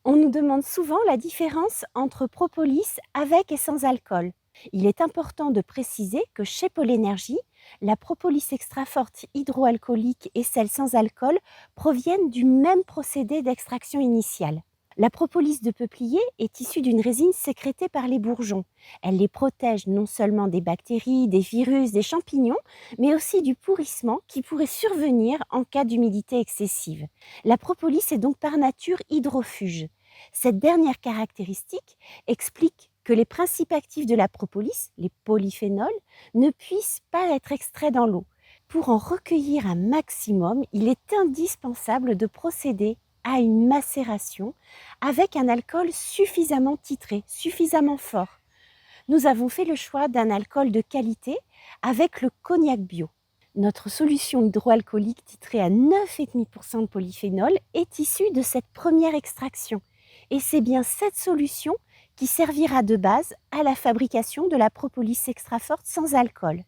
On nous demande souvent la différence entre propolis avec et sans alcool. Il est important de préciser que chez Polénergie, la propolis extra forte hydroalcoolique et celle sans alcool proviennent du même procédé d'extraction initiale. La propolis de peuplier est issue d'une résine sécrétée par les bourgeons. Elle les protège non seulement des bactéries, des virus, des champignons, mais aussi du pourrissement qui pourrait survenir en cas d'humidité excessive. La propolis est donc par nature hydrofuge. Cette dernière caractéristique explique que les principes actifs de la propolis, les polyphénols, ne puissent pas être extraits dans l'eau. Pour en recueillir un maximum, il est indispensable de procéder à une macération avec un alcool suffisamment titré, suffisamment fort. Nous avons fait le choix d'un alcool de qualité avec le cognac bio. Notre solution hydroalcoolique titrée à 9,5% de polyphénol est issue de cette première extraction. Et c'est bien cette solution qui servira de base à la fabrication de la propolis extra forte sans alcool.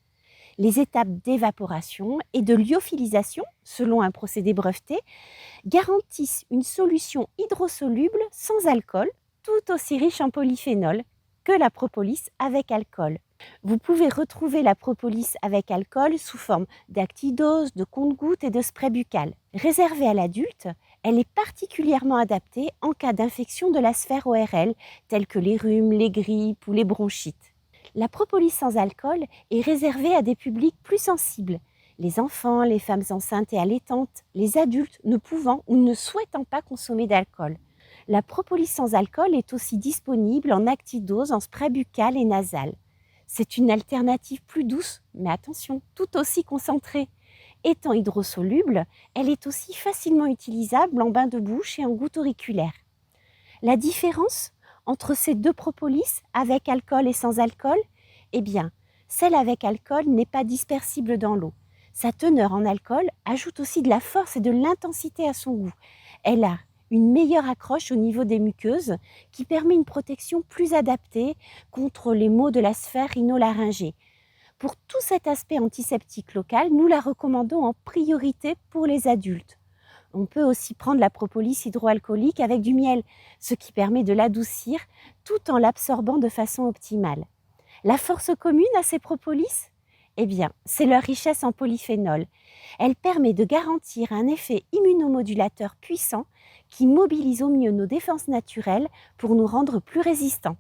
Les étapes d'évaporation et de lyophilisation, selon un procédé breveté, garantissent une solution hydrosoluble sans alcool, tout aussi riche en polyphénol que la propolis avec alcool. Vous pouvez retrouver la propolis avec alcool sous forme d'actidose, de compte-gouttes et de spray buccal. Réservée à l'adulte, elle est particulièrement adaptée en cas d'infection de la sphère ORL, telles que les rhumes, les grippes ou les bronchites. La propolis sans alcool est réservée à des publics plus sensibles, les enfants, les femmes enceintes et allaitantes, les adultes ne pouvant ou ne souhaitant pas consommer d'alcool. La propolis sans alcool est aussi disponible en actidose, en spray buccal et nasal. C'est une alternative plus douce, mais attention, tout aussi concentrée. Étant hydrosoluble, elle est aussi facilement utilisable en bain de bouche et en goutte auriculaire. La différence entre ces deux propolis, avec alcool et sans alcool, eh bien, celle avec alcool n'est pas dispersible dans l'eau. Sa teneur en alcool ajoute aussi de la force et de l'intensité à son goût. Elle a une meilleure accroche au niveau des muqueuses qui permet une protection plus adaptée contre les maux de la sphère rhinolaryngée. Pour tout cet aspect antiseptique local, nous la recommandons en priorité pour les adultes. On peut aussi prendre la propolis hydroalcoolique avec du miel, ce qui permet de l'adoucir tout en l'absorbant de façon optimale. La force commune à ces propolis ? Eh bien, c'est leur richesse en polyphénol. Elle permet de garantir un effet immunomodulateur puissant qui mobilise au mieux nos défenses naturelles pour nous rendre plus résistants.